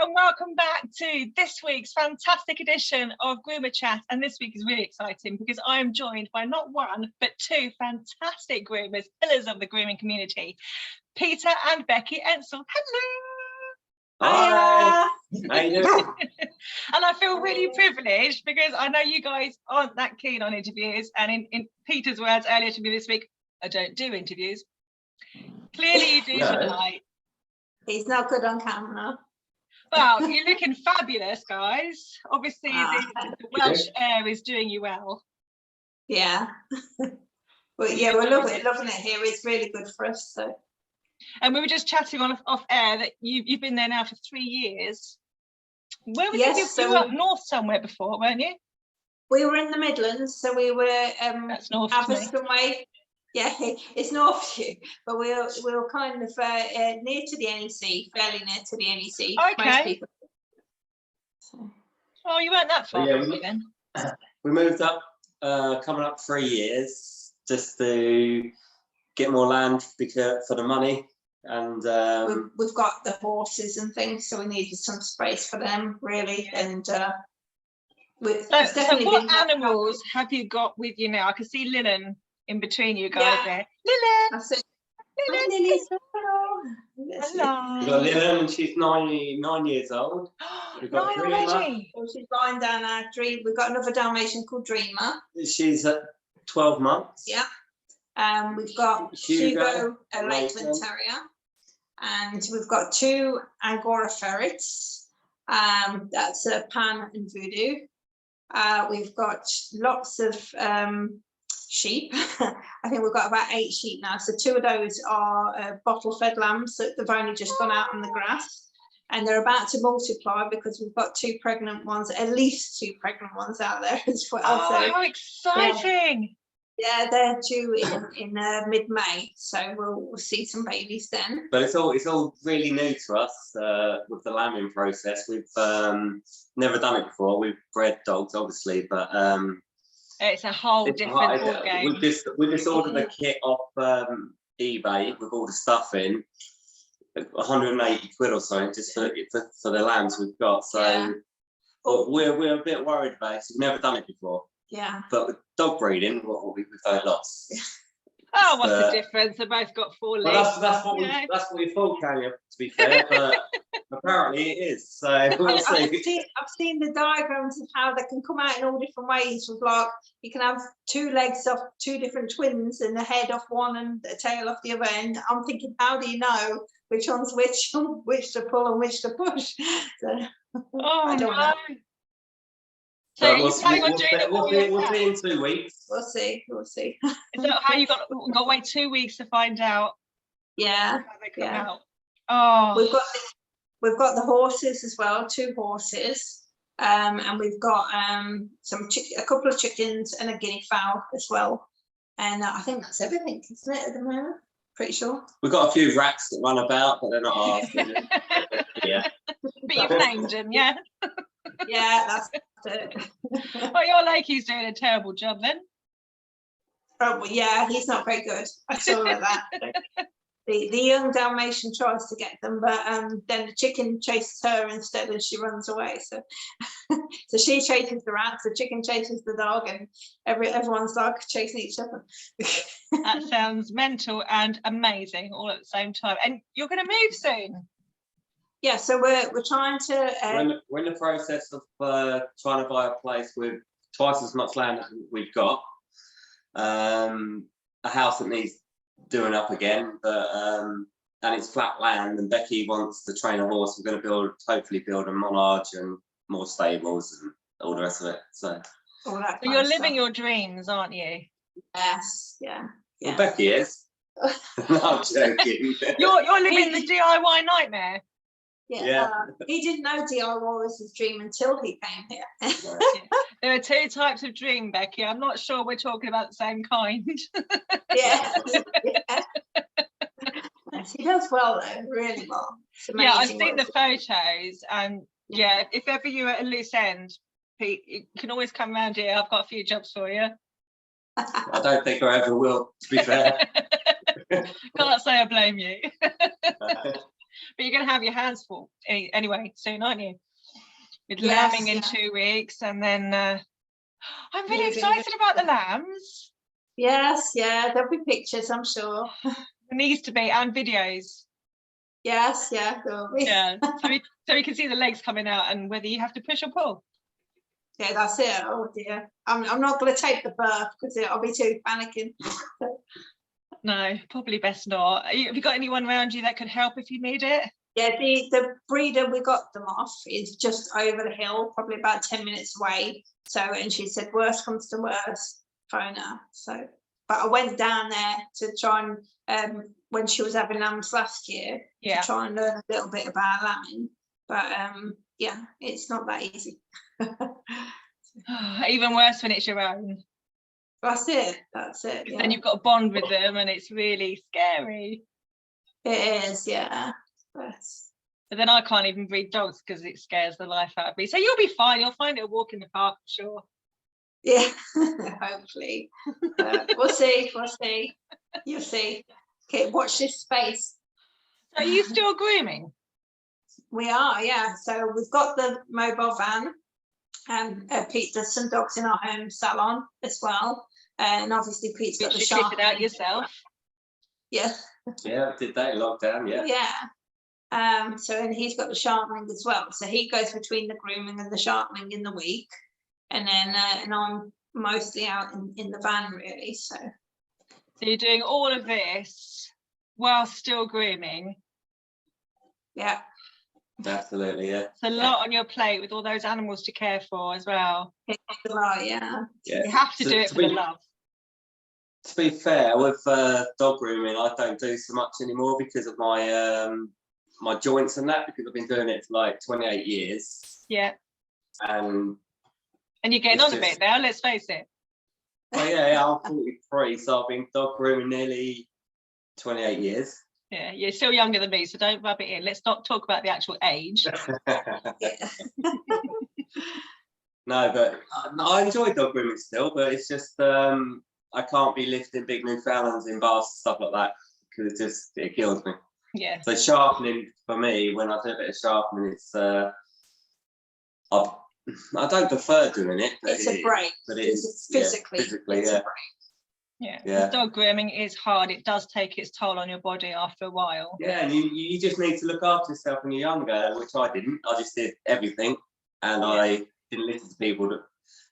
and welcome back to this week's fantastic edition of Groomer Chat. And this week is really exciting because I am joined by not one, but two fantastic groomers, pillars of the grooming community, Peter and Becki Ensell. Hello! Hi! How you doing? And I feel really privileged because I know you guys aren't that keen on interviews. And in Peter's words earlier to me this week, I don't do interviews. Clearly you do tonight. He's not good on camera. Well, you're looking fabulous, guys. Obviously, the Welsh air is doing you well. Yeah. But yeah, we're loving it here. It's really good for us. So. And we were just chatting off air that you've been there now for 3 years. Where were you? You were up north somewhere before, weren't you? We were in the Midlands, so we were that's north Aberystwyth way. Yeah, it's north to you, but we were kind of near to the NEC, fairly near to the NEC. Okay. Most people. So. Oh, you weren't that far then. We moved up, coming up 3 years, just to get more land for the money, and we've got the horses and things, so we needed some space for them, really, and. So what animals have you got with you now? I can see Lillian in between you guys there. Lillian! Lily. Hello. We've got Lillian, and she's 9 years old. We've got Dreamer. She's lying down our Dream. We've got another Dalmatian called Dreamer. She's at 12 months. Yeah. We've got Hugo, a Lakeland Terrier. And we've got 2 Angora ferrets. That's a Pan and Voodoo. We've got lots of sheep. I think we've got about 8 sheep now. So 2 of those are bottle-fed lambs that they've only just gone out on the grass, and they're about to multiply because we've got 2 pregnant ones, at least 2 pregnant ones out there as well. Oh, so, how exciting! Yeah, they're due in mid-May, so we'll see some babies then. But it's all really new to us with the lambing process. We've never done it before. We've bred dogs, obviously, but it's a whole different ballgame. We just ordered the kit off eBay with all the stuff in, 180 quid or something, just for the lambs we've got. So we're a bit worried about it. We've never done it before. Yeah. But with dog breeding, we've done it lots. Oh, what's the difference? They both got 4 legs. Well, that's what we thought, Kanya, to be fair, but apparently it is. So we'll see. I've seen the diagrams of how they can come out in all different ways. With like, you can have 2 legs off 2 different twins and the head off one and a tail off the other end. I'm thinking, how do you know which one's which to pull and which to push? So, I don't know. So we'll see in 2 weeks. We'll see. Is that how you got to wait 2 weeks to find out? Yeah. How they come out? Oh. We've got the horses as well, 2 horses, and we've got a couple of chickens and a guinea fowl as well. And I think that's everything, isn't it, at the moment? Pretty sure. We've got a few rats that run about, but they're not ours. Yeah. But you've named them, yeah. Yeah, that's it. Well, your Lakey's doing a terrible job then. Oh, well, yeah, he's not very good. I saw that. The young Dalmatian tries to get them, but then the chicken chases her instead and she runs away. So so she chases the rats, the chicken chases the dog, and everyone's dog chasing each other. That sounds mental and amazing all at the same time. And you're going to move soon. Yeah, so we're trying to. We're in the process of trying to buy a place with twice as much land as we've got. A house that needs doing up again, but and it's flat land. And Becki wants to train a horse. We're going to hopefully build a monage and more stables and all the rest of it. So you're living your dreams, aren't you? Yes, yeah. Well, Becki is. No, I'm joking. You're living the DIY nightmare. Yeah. He didn't know DIY was his dream until he came here. There are 2 types of dream, Becki. I'm not sure we're talking about the same kind. Yeah. He does well though, really well. Yeah, I've seen the photos, and yeah, if ever you're at a loose end, Pete, you can always come around here. I've got a few jobs for you. I don't think I ever will, to be fair. Can't say I blame you. But you're going to have your hands full anyway soon, aren't you? With Yes, lambing in yeah. 2 weeks, and then I'm really Moving. excited about the lambs. Yes, yeah, there'll be pictures, I'm sure. There needs to be, and videos. Yes, yeah, there'll be. Yeah, so we can see the legs coming out and whether you have to push or pull. Yeah, that's it. Oh dear, I'm not going to take the birth because I'll be too panicking. No, probably best not. Have you got anyone around you that could help if you need it? Yeah, the breeder we got them off is just over the hill, probably about 10 minutes away. So, and she said, worst comes to worst, phone her. So, but I went down there to try and, when she was having lambs last year, Yeah. to try and learn a little bit about lambing. But yeah, it's not that easy. Even worse when it's your own. That's it. That's it. Yeah. Then you've got a bond with them and it's really scary. It is, yeah. But then I can't even breed dogs because it scares the life out of me. So you'll be fine. You'll find it a walk in the park, I'm sure. Yeah, hopefully. We'll see. We'll see. You'll see. Okay, watch this space. So are you still grooming? We are, yeah. So we've got the mobile van. Pete does some dogs in our home salon as well. And obviously Pete's got the You shop. fitted out yourself. Yeah. Yeah, I did that in lockdown, yeah. Yeah. So and he's got the sharpening as well. So he goes between the grooming and the sharpening in the week. And then and I'm mostly out in the van really. So you're doing all of this while still grooming. Yeah. Absolutely, yeah. It's a lot on your plate with all those animals to care for as well. It's a lot, yeah. You have to do it for the love. To be fair, with dog grooming, I don't do so much anymore because of my my joints and that, because I've been doing it for like 28 years. Yeah. And you're getting on a bit now, let's face it. Well, yeah, I'm 43, so I've been dog grooming nearly 28 years. Yeah, you're still younger than me, so don't rub it in. Let's not talk about the actual age. No, but I enjoy dog grooming still, but it's just I can't be lifting big Newfoundlands in baths and stuff like that because it kills me. Yeah. So sharpening for me, when I do a bit of sharpening, it's I don't prefer doing it. But it's a break. But it is physically, yeah. it's a break. Yeah. Dog grooming is hard. It does take its toll on your body after a while. Yeah, and you just need to look after yourself when you're younger, which I didn't. I just did everything, and I didn't listen to people that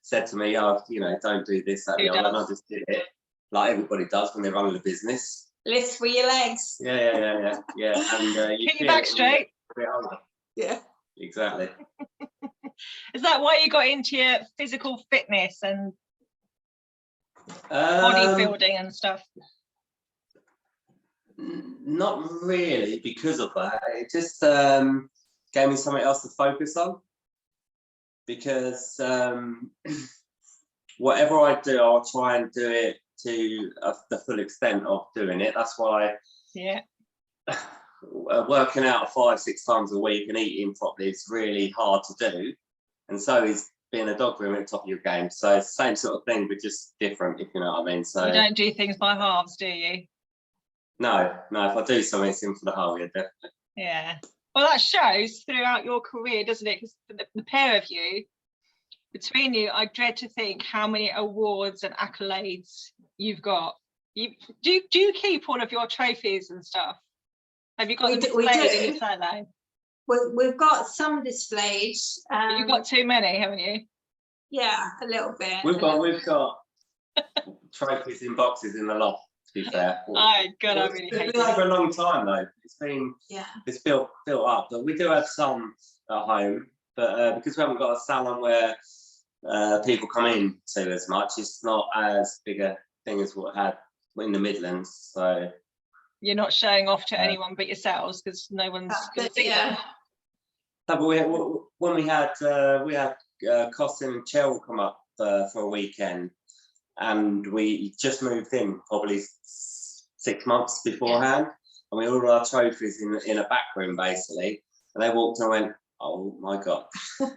said to me, "Oh, you know, don't do this, that, and the other." And I just did it like everybody does when they're running a business. Lift for your legs. Yeah. And you keep your back straight. Yeah, exactly. Is that why you got into your physical fitness and bodybuilding and stuff? Not really because of that. It just gave me something else to focus on. Because whatever I do, I'll try and do it to the full extent of doing it. That's why working out 5-6 times a week and eating properly is really hard to do. And so is being a dog groomer at the top of your game. So it's the same sort of thing, but just different, if you know what I mean. So you don't do things by halves, do you? No. If I do something, it's in for the whole, yeah, definitely. Yeah. Well, that shows throughout your career, doesn't it? Because the pair of you, between you, I dread to think how many awards and accolades you've got. Do you keep all of your trophies and stuff? Have you got them displayed in your silo? We've got some displayed. You've got too many, haven't you? Yeah, a little bit. We've got trophies in boxes in the loft, to be fair. I really hate it. It's been over a long time though. It's built up. But we do have some at home, but because we haven't got a salon where people come in to as much, it's not as big a thing as what we had in the Midlands. So you're not showing off to anyone but yourselves because no one's going to see that. No, but when we had Costin and Cheryl come up for a weekend, and we just moved in probably 6 months beforehand, and we all had our trophies in a back room basically, and they walked in and went, "Oh my god!"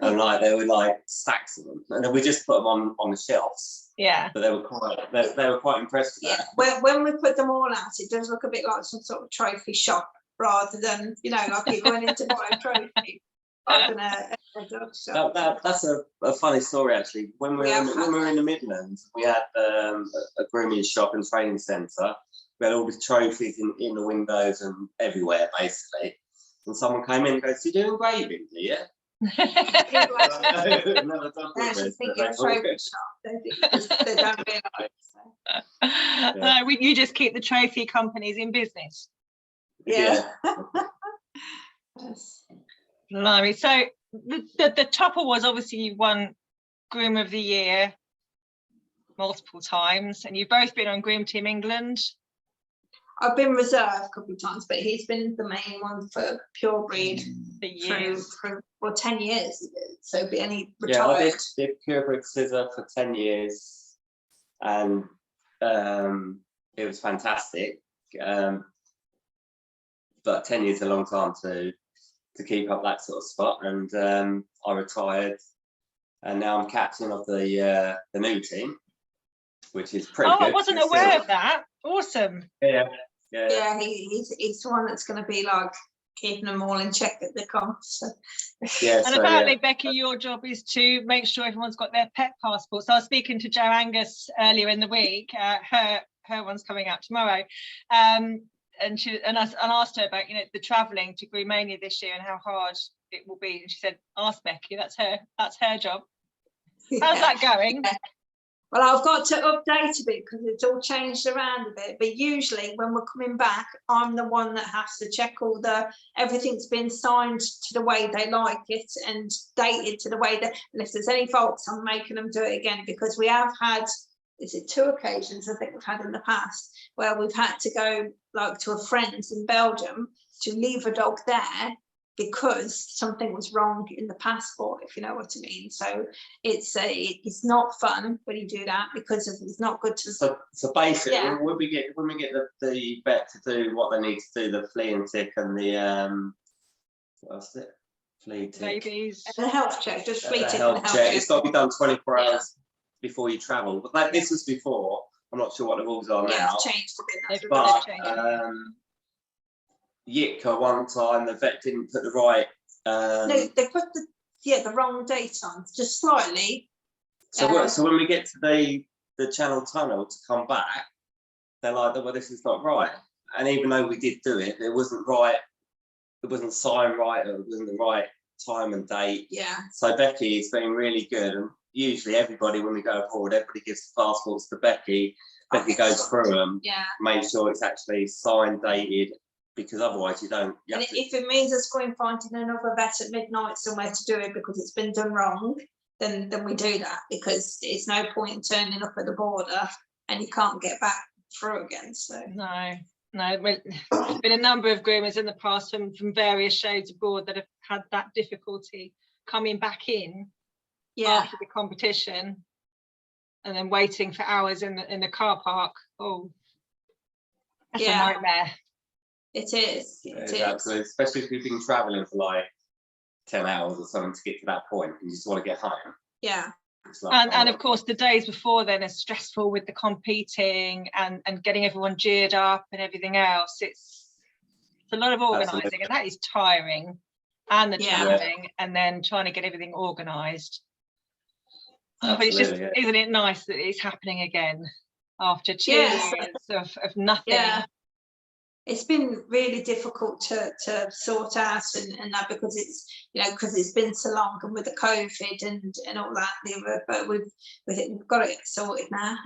And like they were like stacks of them, and then we just put them on the shelves. Yeah. But they were quite impressed with that. When we put them all out, it does look a bit like some sort of trophy shop rather than, you know, like you're going in to buy a trophy rather than a dog shop. That's a funny story actually. When we were in the Midlands, we had a grooming shop and training centre. We had all these trophies in the windows and everywhere basically. And someone came in and goes, "You do engraving, do you?" People actually Never done think you're a trophy shop. They don't realise. No, you just keep the trophy companies in business. Yeah. Yes. Blimey. So the top was obviously you won Groom of the Year multiple times, and you've both been on Groom Team England. I've been reserved a couple of times, but he's been the main one for pure breed for years. For 10 years. So he retired. Yeah, I did pure breed scissor for 10 years, and it was fantastic. But 10 years is a long time to keep up that sort of spot, and I retired, and now I'm captain of the new team, which is pretty good. I wasn't aware of that. Awesome. Yeah, he's the one that's going to be like keeping them all in check at the comp. So. Yeah, and apparently, Becki, your job is to make sure everyone's got their pet passports. So I was speaking to Jo Angus earlier in the week. Her one's coming out tomorrow. And I asked her about, you know, the travelling to Groomania this year and how hard it will be. And she said, "Ask Becki. That's her job." How's that going? Yeah. Well, I've got to update a bit because it's all changed around a bit. But usually when we're coming back, I'm the one that has to check everything's been signed to the way they like it and dated to the way that, and if there's any faults, I'm making them do it again, because we have had, is it 2 occasions I think we've had in the past where we've had to go like to a friend's in Belgium to leave a dog there because something was wrong in the passport, if you know what I mean. So it's not fun when you do that, because it's not good to. So basically, when we get the vet to do what they need to do, the flea and tick and the what else is it? Flea tick. Babies. And the health check, just flea tick and health the health check. check. It's got to be done 24 hours before you travel. But this was before. I'm not sure what the rules are now. It's changed a bit. But Yitka one time, the vet didn't put the right. No, they put the wrong date on, just slightly. So when we get to the Channel Tunnel to come back, they're like, "Well, this is not right." And even though we did do it, it wasn't right. It wasn't signed right. It wasn't the right time and date. Yeah. So Becki has been really good, and usually everybody, when we go abroad, everybody gives the passports to Becki. Becki goes through them, make sure it's actually signed, dated, because otherwise you don't. And if it means us going finding another vet at midnight somewhere to do it because it's been done wrong, then we do that, because it's no point in turning up at the border and you can't get back through again. So No, there's been a number of groomers in the past from various shades abroad that have had that difficulty coming back in after the competition, and then waiting for hours in the car park. Oh, that's a nightmare. It is. It is. Absolutely, especially if you've been travelling for like 10 hours or something to get to that point and you just want to get home. Yeah. And of course, the days before then are stressful with the competing and getting everyone geared up and everything else. It's a lot of organising, and that is tiring. And the travelling, and then trying to get everything organised. But it's just, isn't it nice that it's happening again after 2 years of nothing? Yeah. It's been really difficult to sort out and that, because it's, you know, because it's been so long, and with the COVID and all that, but we've got it sorted now.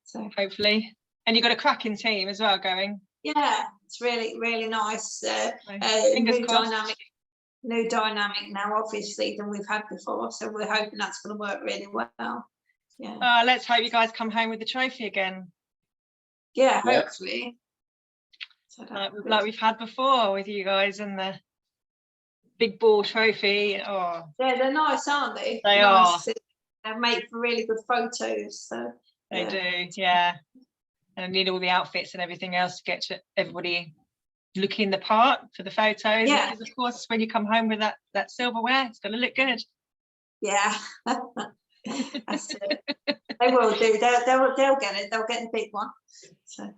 So hopefully. And you've got a cracking team as well going. Yeah, it's really, really nice. New dynamic now, obviously, than we've had before. So we're hoping that's going to work really well. Yeah. Let's hope you guys come home with the trophy again. Yeah, hopefully. So like we've had before with you guys and the big ball trophy. Oh, yeah, they're nice, aren't they? They are. They make for really good photos. So they do, yeah. And I need all the outfits and everything else to get to everybody looking the part for the photos. Yeah. Because of course, when you come home with that silverware, it's going to look good. Yeah. That's it. They will do. They'll get it. They'll get the big one. So.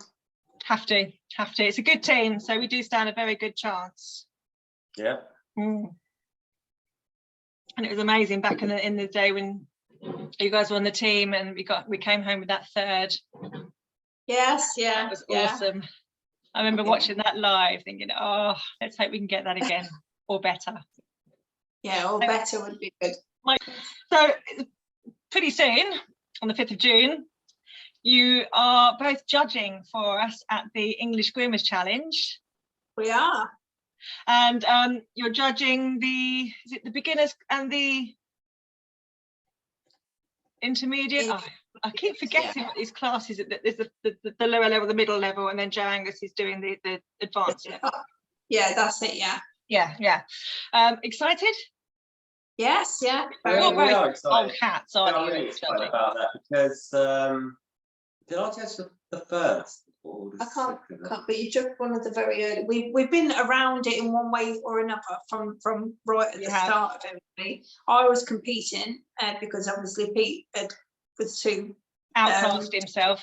Have to. It's a good team, so we do stand a very good chance. Yeah. And it was amazing back in the day when you guys were on the team, and we came home with that third. Yes, yeah. That was awesome. I remember watching that live, thinking, oh, let's hope we can get that again, or better. Yeah, or better would be good. So pretty soon, on the 5th of June, you are both judging for us at the English Groomers Challenge. We are. And you're judging the beginners and the intermediate? I keep forgetting what these classes are. There's the lower level, the middle level, and then Joe Angus is doing the advanced level. Yeah, that's it, yeah. Yeah. Excited? Yes, yeah. We are excited. Old hats, aren't you? I'm really excited about that because did I judge the first? Or the I can't, second? but you judged one of the very early. We've been around it in one way or another from right at the start of everything. I was competing because obviously Pete was too Outclassed himself.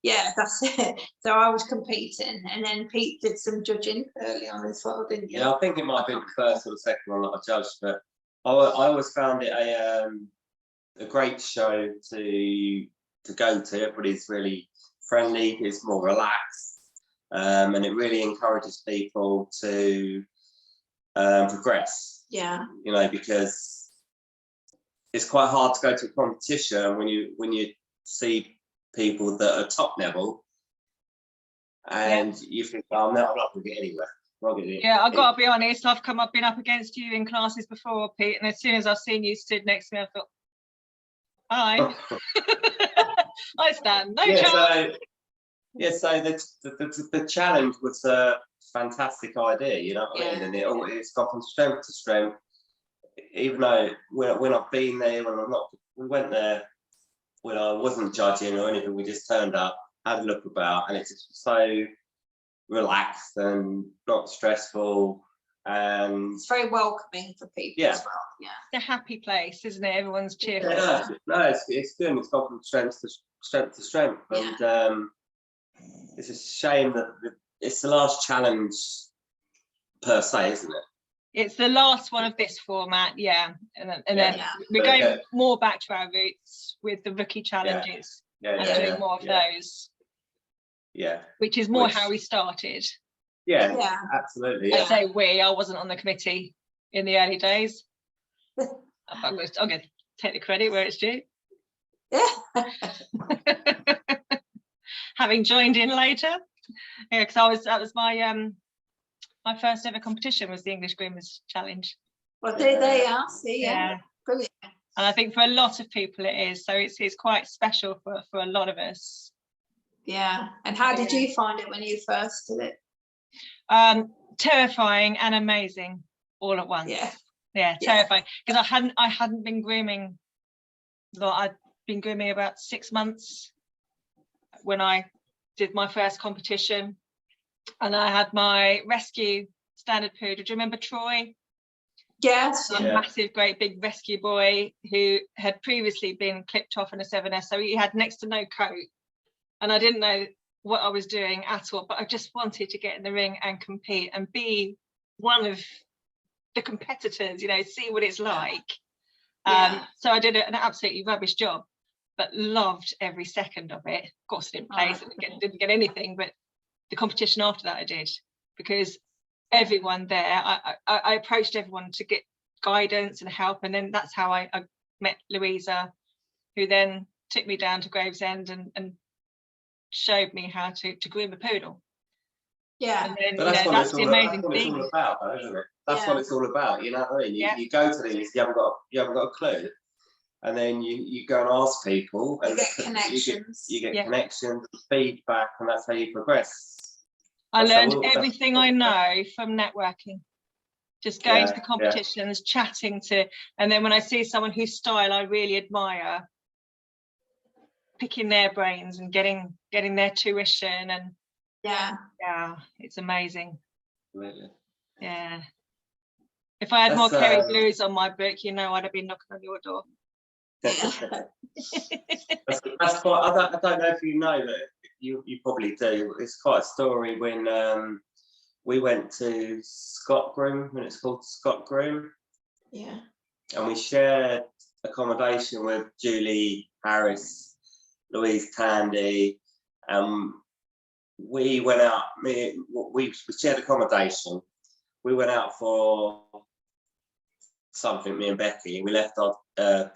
Yeah, that's it. So I was competing, and then Pete did some judging early on as well, didn't you? Yeah, I think it might have been the first or the second one that I judged, but I always found it a great show to go to. Everybody's really friendly, it's more relaxed, and it really encourages people to progress. Yeah. You know, because it's quite hard to go to a competition when you see people that are top level, and you think, oh, I'm not going to get anywhere. I've got to be honest, I've been up against you in classes before, Pete, and as soon as I've seen you stood next to me, I thought, hi. I stand no chance. So the challenge was a fantastic idea, you know what I mean? And it's gone from strength to strength. Even though when I've been there, we went there when I wasn't judging or anything, we just turned up, had a look about, and it's just so relaxed and not stressful, and it's very welcoming for people as well. Yeah, it's a happy place, isn't it? Everyone's cheerful. No, it's good. It's gone from strength to strength, and it's a shame that it's the last challenge per se, isn't it? It's the last one of this format, and then we're going more back to our roots with the rookie challenges and doing more of those. Yeah, which is more how we started. Yeah, absolutely. I say I wasn't on the committee in the early days. I'm going to take the credit where it's due. Yeah. Having joined in later, because that was my my first ever competition was the English Groomers Challenge. Well, they are. See, brilliant. And I think for a lot of people it is. So it's quite special for a lot of us. Yeah. And how did you find it when you first did it? Terrifying and amazing all at once. Yeah, terrifying. Because I hadn't been grooming. I'd been grooming about 6 months when I did my first competition, and I had my rescue standard poodle. Do you remember Troy? Yes. A massive, great big rescue boy who had previously been clipped off in a 7S, so he had next to no coat, and I didn't know what I was doing at all, but I just wanted to get in the ring and compete and be one of the competitors, see what it's like. So I did an absolutely rubbish job, but loved every second of it. Of course I didn't place, didn't get anything, but the competition after that I did, because everyone there, I approached everyone to get guidance and help, and then that's how I met Louisa, who then took me down to Gravesend and showed me how to groom a poodle. And then, that's the amazing thing. All about, though, isn't it? That's what it's all about. You know what I mean? You go to these, you haven't got a clue, and then you go and ask people, and you get connections. You get connections, feedback, and that's how you progress. I learned everything I know from networking. Just going to the competitions, chatting to, and then when I see someone whose style I really admire, picking their brains and getting their tuition, and it's amazing. Really? Yeah. If I had more Kerry Blues on my book, I'd have been knocking on your door. That's quite. I don't know if you know that you probably do. It's quite a story when we went to Scott Groom, when it's called Scott Groom. Yeah. And we shared accommodation with Julie Harris, Louise Tandy. We went out, we shared accommodation. We went out for something, me and Becky. We left our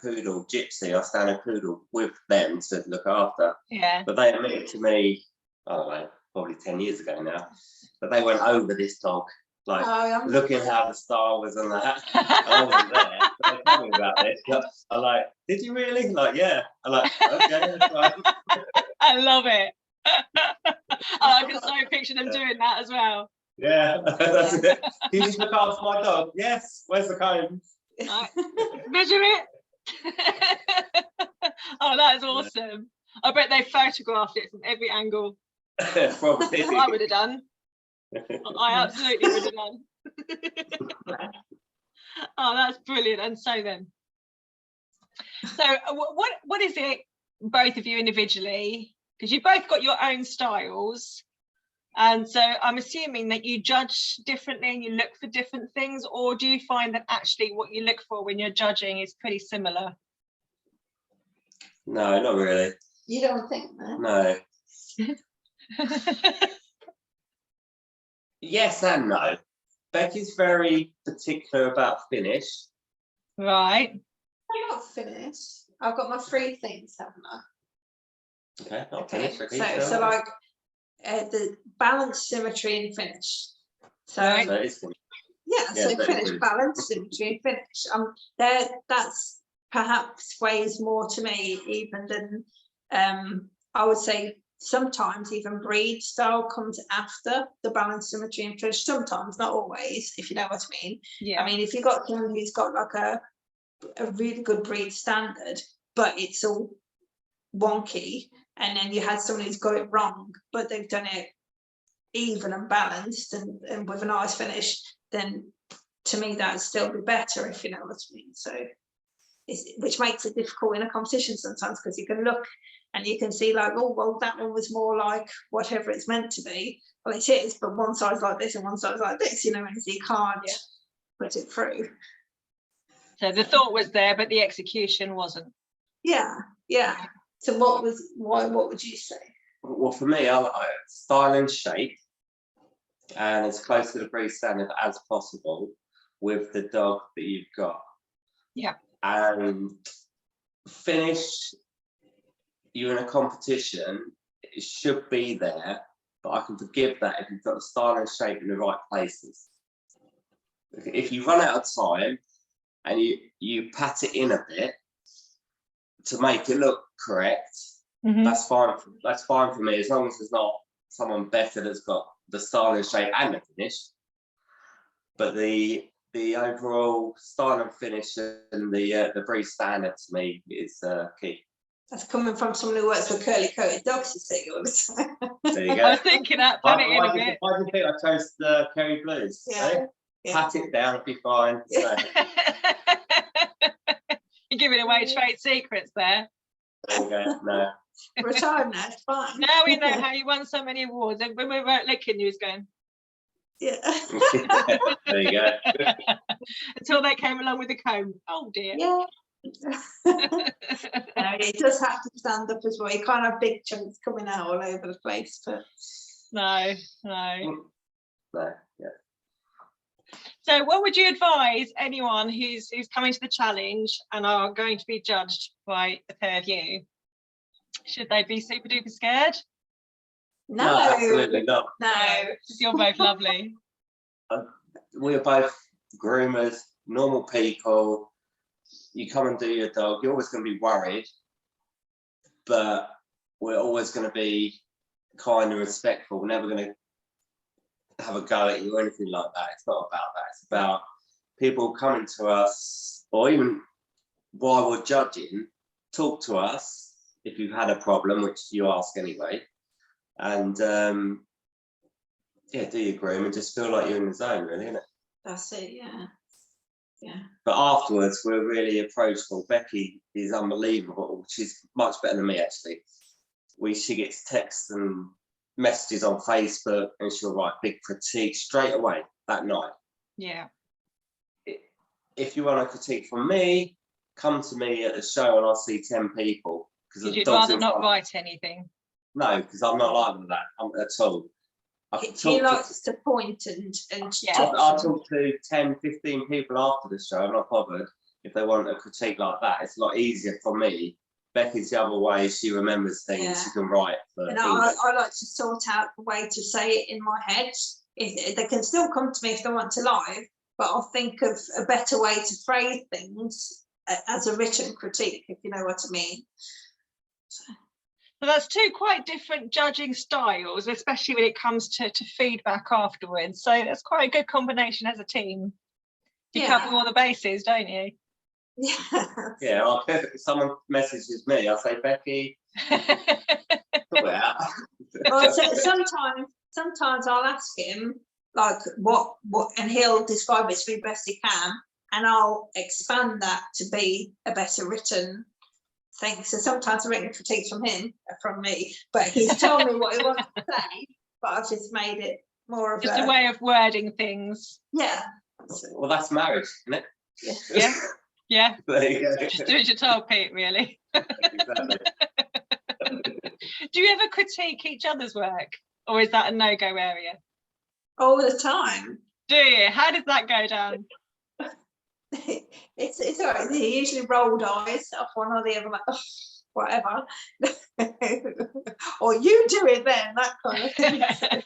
poodle, Gypsy, our standard poodle, with them to look after. Yeah. But they admitted to me, I don't know, probably 10 years ago now, that they went over this dog, like looking how the style was and that. And I wasn't there, but they told me about this. I'm like, did you really? Like, yeah. I'm like, okay, that's fine. I love it. I can so picture them doing that as well. Yeah, that's it. Can you just look after my dog? Yes. Where's the comb? Right. Measure it. Oh, that is awesome. I bet they photographed it from every angle. Probably. I would have done. I absolutely would have done. Oh, that's brilliant. And so then, so what is it, both of you individually, because you've both got your own styles, and so I'm assuming that you judge differently and you look for different things, or do you find that actually what you look for when you're judging is pretty similar? No, not really. You don't think that? No. Yes and no. Becky's very particular about finish. Right. I'm not finished. I've got my 3 things, haven't I? Okay, not Okay. finish. Okay, So like the balance, symmetry, and finish. So Right. So it's yeah, Yeah, so very finish, good. balance, symmetry, and finish. That's perhaps weighs more to me even than I would say sometimes even breed style comes after the balance, symmetry, and finish. Sometimes, not always, if you know what I mean. Yeah. I mean, if you've got someone who's got like a really good breed standard, but it's all wonky, and then you had someone who's got it wrong, but they've done it even and balanced and with a nice finish, then to me that'd still be better, if you know what I mean. So which makes it difficult in a competition sometimes, because you can look and you can see like, oh well, that one was more like whatever it's meant to be. Well, it is, but one side's like this and one side's like this, you know, and so you can't put it through. So the thought was there, but the execution wasn't. Yeah. So what would you say? Well, for me, I like style and shape, and as close to the breed standard as possible with the dog that you've got. Yeah. And finish, you're in a competition, it should be there, but I can forgive that if you've got the style and shape in the right places. If you run out of time and you pat it in a bit to make it look correct, that's fine. That's fine for me, as long as there's not someone better that's got the style and shape and the finish. But the overall style and finish and the breed standard to me is key. That's coming from someone who works with curly coated dogs, you see, all the time. There you go. I was thinking that, put it in a bit. Why do you think I chose the Kerry Blues? Yeah. Pat it down, it'll be fine. So. You're giving away trade secrets there. There you go. No. Retire now, it's fine. Now we know how you won so many awards. And when we were at Licking, you was going. Yeah. There you go. Until they came along with the comb. Oh dear. Yeah. It does have to stand up as well. You can't have big chunks coming out all over the place. But No. Yeah. So what would you advise anyone who's coming to the challenge and are going to be judged by the pair of you? Should they be super duper scared? No, absolutely not. No. You're both lovely. We're both groomers, normal people. You come and do your dog, you're always going to be worried, but we're always going to be kind and respectful. We're never going to have a go at you or anything like that. It's not about that. It's about people coming to us, or even while we're judging, talk to us if you've had a problem, which you ask anyway, and do your groom and just feel like you're in the zone, really, isn't it? That's it, yeah. But afterwards, we're really approachable. Becky is unbelievable. She's much better than me, actually. she gets texts and messages on Facebook, and she'll write big critique straight away that night. Yeah. If you want a critique from me, come to me at the show and I'll see 10 people. Because you'd rather not write anything. No, because I'm not like that at all. He likes to point and I'll talk to 10, 15 people after the show. I'm not bothered if they want a critique like that. It's a lot easier for me. Becky's the other way. She remembers things. She can write. And I like to sort out the way to say it in my head. They can still come to me if they want to live, but I'll think of a better way to phrase things as a written critique, if you know what I mean. So that's two quite different judging styles, especially when it comes to feedback afterwards. So that's quite a good combination as a team. You cover all the bases, don't you? Yeah. Yeah. If someone messages me, I'll say, Becky. Well, so sometimes I'll ask him like what, and he'll describe it to me best he can, and I'll expand that to be a better written thing. So sometimes I written critiques from me, but he's told me what he wants to say, but I've just made it more of just a way of wording things. Yeah. Well, that's marriage, isn't it? Yeah. Yeah. There you go. Just do as you're told, Pete, really. Exactly. Do you ever critique each other's work, or is that a no-go area? All the time. Do you? How does that go down? It's all right. They usually rolled eyes off one or the other, like, oh, whatever. Or you do it then, that kind of thing. I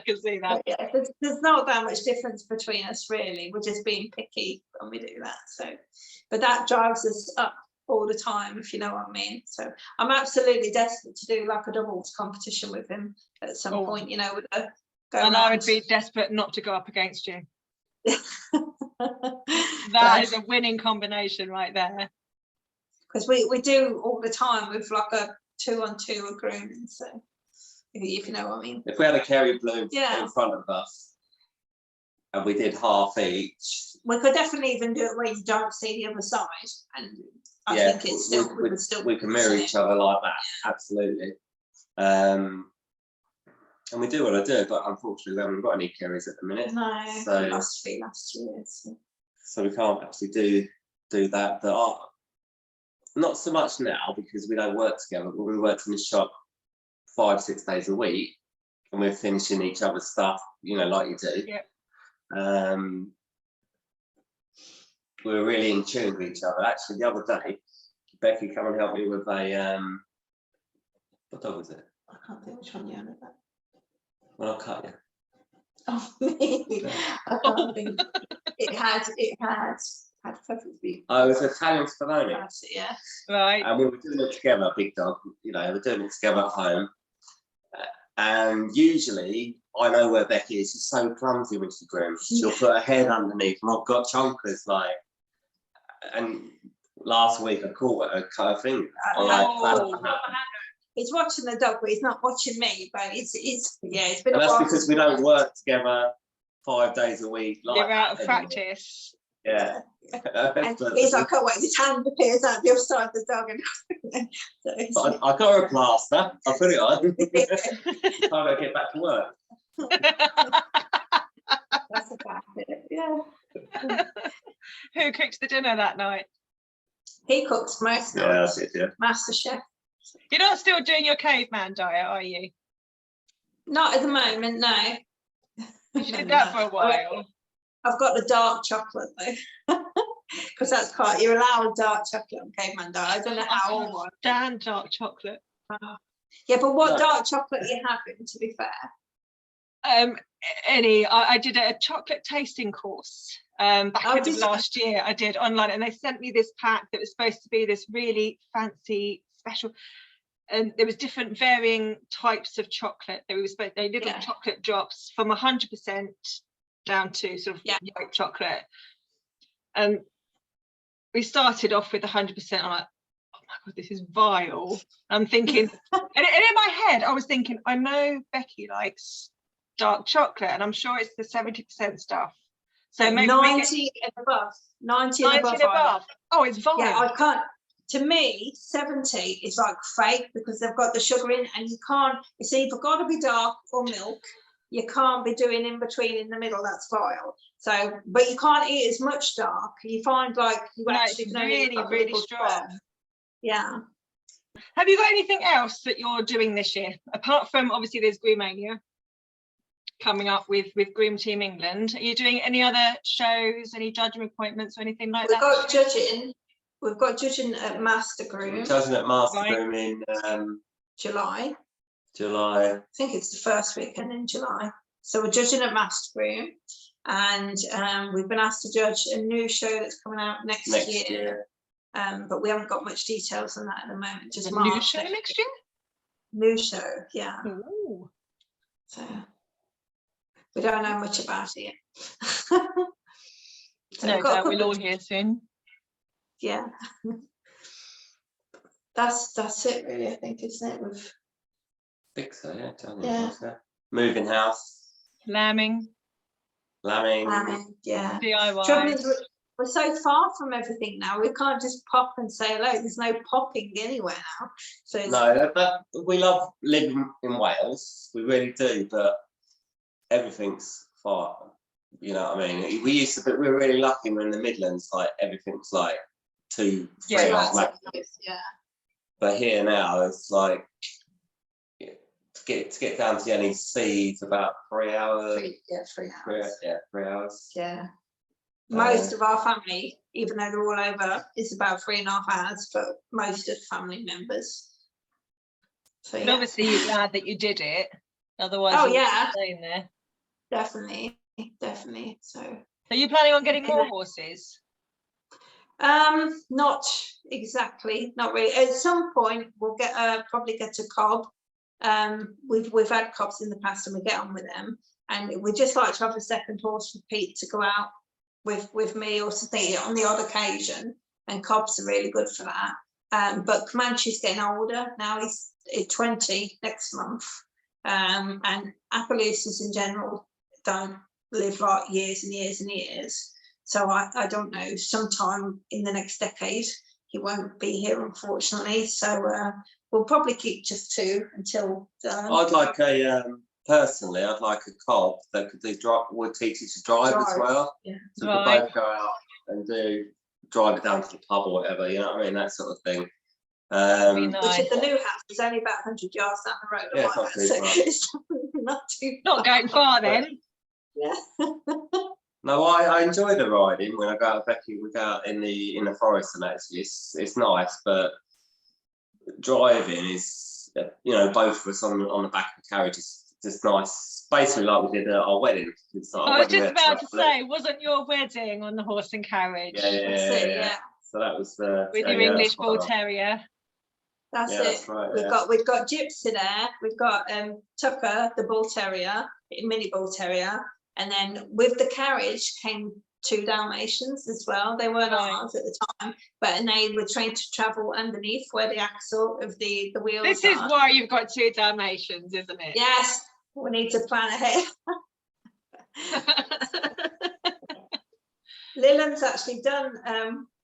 can see that. But yeah, there's not that much difference between us, really. We're just being picky when we do that. So, but that drives us up all the time, if you know what I mean. So I'm absolutely desperate to do like a doubles competition with him at some point, you know, with a go and around. I would be desperate not to go up against you. That is a winning combination right there. Because we do all the time with like a 2-on-2 grooming, so if you know what I mean. If we had a Kerry Blue in front of us and we did half each, we could definitely even do it where you don't see the other side, and I think it's still we can mirror each other like that. Absolutely. And we do want to do it, but unfortunately we haven't got any Kerrys at the minute. No, so last year. So we can't actually do that. But not so much now, because we don't work together, but we work in the shop 5-6 days a week, and we're finishing each other's stuff, you know, like you do. Yeah. We're really in tune with each other. Actually, the other day, Becky come and help me with a what dog was it? I can't think which one you're on about. Well, I'll cut you. Oh, me. I can't think. It had perfectly. Oh, it was Italian Spallone. Yeah. Right. And we were doing it together, big dog. You know, we're doing it together at home. And usually, I know where Becky is. She's so clumsy when she grooms. She'll put her head underneath, and I've got chonkers like. And last week I caught her, cut her finger. He's watching the dog, but he's not watching me. But it's been. And that's because we don't work together 5 days a week. Like you're out of practice. Yeah. And he's like, oh wait, his hand appears out the other side of the dog, and so I got her a plaster. I put it on. I gotta get back to work. That's about it. Yeah. Who cooks the dinner that night? He cooks most nights. Yeah, that's it. Yeah. Master chef. You're not still doing your caveman diet, are you? Not at the moment, no. You did that for a while. I've got the dark chocolate though, because that's quite. You're allowed dark chocolate on caveman diet. I don't know how old one. Damn dark chocolate. Yeah, but what dark chocolate are you having? To be fair. I did a chocolate tasting course back end of last year. I did online, and they sent me this pack that was supposed to be this really fancy special, and there was different varying types of chocolate. They little chocolate drops from 100% down to sort of white chocolate, and we started off with 100%. I'm like, oh my god, this is vile. I'm thinking, and in my head I was thinking, I know Becky likes dark chocolate, and I'm sure it's the 70% stuff. So maybe 90 and above. 90 and above. Oh, it's vile. Yeah, to me, 70 is like fake because they've got the sugar in, and you can't, it's either got to be dark or milk. You can't be doing in between in the middle, that's vile. So, but you can't eat as much dark. You find like you actually can only eat really strong. Yeah. Have you got anything else that you're doing this year, apart from obviously there's Groomania coming up with Groom Team England? Are you doing any other shows, any judging appointments or anything like that? We've got judging at Master Groom. Judging at Master Groom in July. I think it's the first weekend in July. So we're judging at Master Groom, and we've been asked to judge a new show that's coming out next year. But we haven't got much details on that at the moment. Just a new show next year? New show, yeah. Ooh. So we don't know much about it yet. So no doubt we'll all hear soon. Yeah. That's it really, I think, isn't it? I think so, yeah. Moving house. Lambing, yeah. DIY. Trouble is, we're so far from everything now. We can't just pop and say hello. There's no popping anywhere now. So it's... No, we love living in Wales. We really do, but everything's far. You know what I mean? We used to, but we were really lucky. We're in the Midlands. Like everything's like 2-3 hours max. Yeah. But here now, it's like to get down to the NEC, it's about 3 hours. 3 hours. 3 hours. Yeah. Most of our family, even though they're all over, is about 3.5 hours for most of family members. So, but obviously you're glad that you did it. Otherwise, oh you yeah, staying there. Definitely. So are you planning on getting more horses? Not exactly, not really. At some point we'll probably get a cob. We've had cobs in the past and we get on with them, and we'd just like to have a second horse for Pete to go out with me or something on the odd occasion, and cobs are really good for that. But Comanche's getting older now. He's 20 next month, and Appaloosas in general don't live like years and years and years. So I don't know, sometime in the next decade he won't be here, unfortunately. So we'll probably keep just 2 until I'd like personally, I'd like a cob that would teach you to drive as well. Yeah. So we could both go out and drive it down to the pub or whatever, you know what I mean? That sort of thing. Which at the new house is only about 100 yards down the road. Yeah, it's not too not going far then. Yeah. No, I enjoy the riding when I go out with Becky. We go out in the forest, and actually it's nice. But driving is, you know, both of us on the back of the carriage is just nice. Basically, like we did at our wedding. I was just about to say, wasn't your wedding on the horse and carriage? Yeah. So that was with your English Bull Terrier. That's it. That's right, We've got Gypsy there. We've got Tucker, the Bull Terrier, mini Bull Terrier. And then with the carriage came 2 Dalmatians as well. They weren't ours at the time, and they were trained to travel underneath where the axle of the wheels are. This is why you've got 2 Dalmatians, isn't it? Yes, we need to plan ahead. Lillian's actually done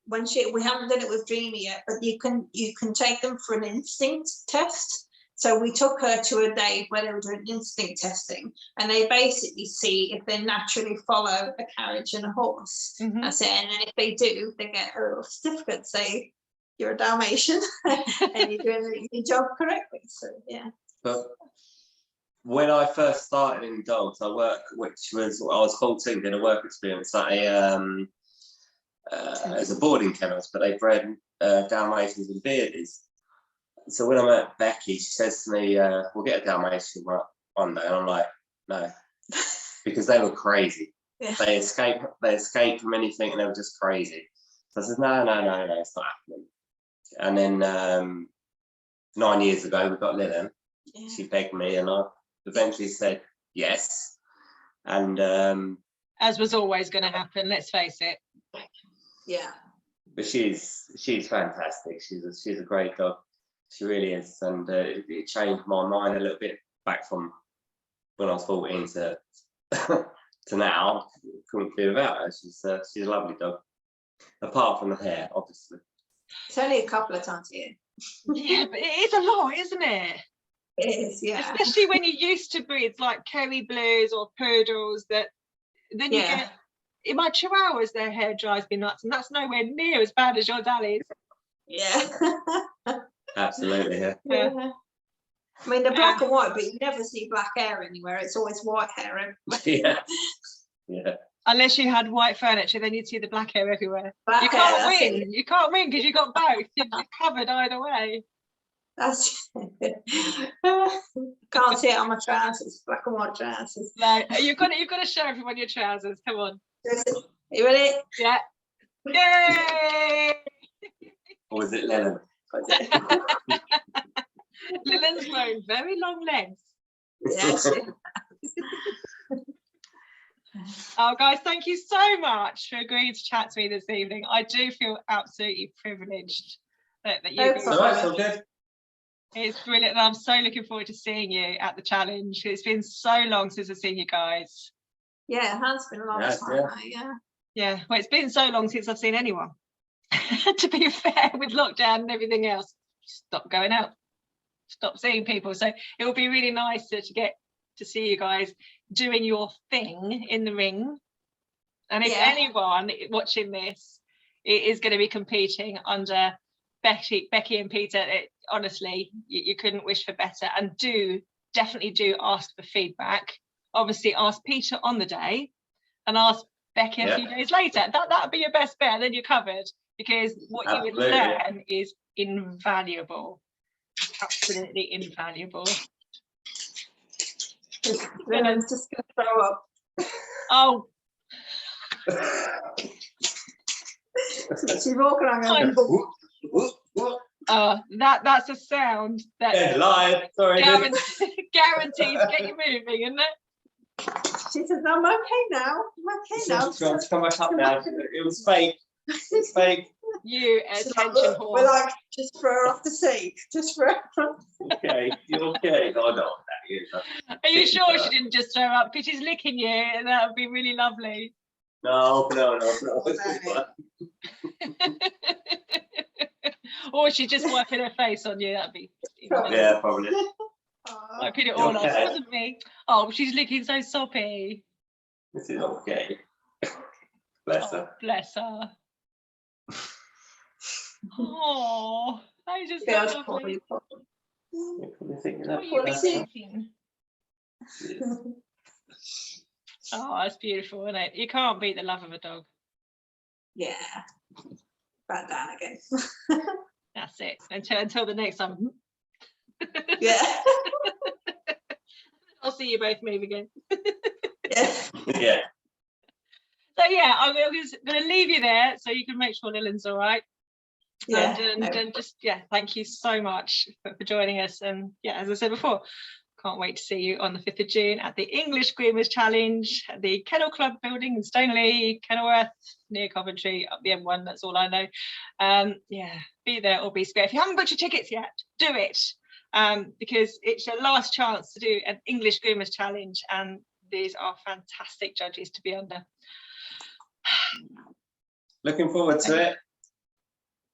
we haven't done it with Dreamy yet, but you can take them for an instinct test. So we took her to a day where they were doing instinct testing, and they basically see if they naturally follow a carriage and a horse. Mm-hmm. That's it. And then if they do, they get a little certificate say you're a Dalmatian and you're doing your job correctly. So yeah. But when I first started in dogs, I was 14, did a work experience at as a boarding kennels, but they bred Dalmatians and Beardies. So when I met Becky, she says to me, we'll get a Dalmatian one day. And I'm like, no, because they were crazy. Yeah. They escaped from anything and they were just crazy. So I said, no, it's not happening. And then 9 years ago, we got Lillian. Yeah. She begged me and I eventually said yes. And as was always going to happen, let's face it. Yeah. But she's fantastic. She's a great dog. She really is, and it changed my mind a little bit back from when I was 14 to to now. Couldn't do without her. She's a lovely dog. Apart from the hair, obviously. It's only a couple of times a year. Yeah, but it is a lot, isn't it? It is, yeah. Especially when you're used to breeds like Kerry Blues or Poodles, that then you get, in my Chihuahuas, their hair dries me nuts, and that's nowhere near as bad as your Dallies. Yeah. Absolutely, yeah. Yeah. I mean, they're black and white, but you never see black hair anywhere. It's always white hair everywhere. Yeah. Yeah. Unless you had white furniture, then you'd see the black hair everywhere. Black You hair, can't that's win. it. You can't win because you got both. You're covered either way. That's can't see it on my trousers, black and white trousers. No, you've got to show everyone your trousers. Come on. You ready? Yeah. Yay! Or was it Lennon? Lillian's wearing very long legs. Yes. Oh, guys, thank you so much for agreeing to chat to me this evening. I do feel absolutely privileged that you. No So that's all good. It's brilliant, and I'm so looking forward to seeing you at the challenge. It's been so long since I've seen you guys. Yeah, it has been a long time. Yeah. Yeah, well, it's been so long since I've seen anyone. To be fair, with lockdown and everything else, stop going out, stop seeing people. So it will be really nice to get to see you guys doing your thing in the ring. And if anyone watching this is going to be competing under Becki and Peter, honestly, you couldn't wish for better. And definitely do ask for feedback. Obviously, ask Peter on the day and ask Becki a few days later. That would be your best bet, and then you're covered, because what you would learn is invaluable. Absolutely invaluable. Lillian's just going to throw up. Oh. She's walking around going, that's a sound that live. Sorry. guarantees to get you moving, isn't it? She says, I'm okay now. I'm okay now. Just come back up now. It was fake. It's fake. You attention whore. We're like, just throw her off the seat. Just throw her off. Okay, you're okay. No, no, Are you sure she didn't just throw up? Because she's licking you, and that would be really lovely. No. Or she's just wiping her face on you. That'd be yeah, probably. Wiping it all off, wasn't me? Oh, she's looking so soppy. This is okay. Bless her. Bless her. Oh, I just lovely. What are you thinking? Oh, that's beautiful, isn't it? You can't beat the love of a dog. Yeah. Back down again. That's it. Until the next time. Yeah. I'll see you both move again. Yeah. So yeah, I'm going to leave you there so you can make sure Lillian's all right. Yeah. And just thank you so much for joining us. And yeah, as I said before, can't wait to see you on the 5th of June at the English Groomers Challenge at the Kennel Club building in Stoneleigh, Kenilworth, near Coventry, up the M1. That's all I know. Yeah, be there or be square. If you haven't booked your tickets yet, do it, because it's your last chance to do an English Groomers Challenge, and these are fantastic judges to be under. Looking forward to it.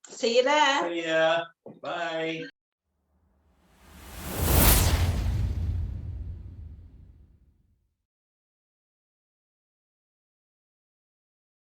See you there. See ya. Bye.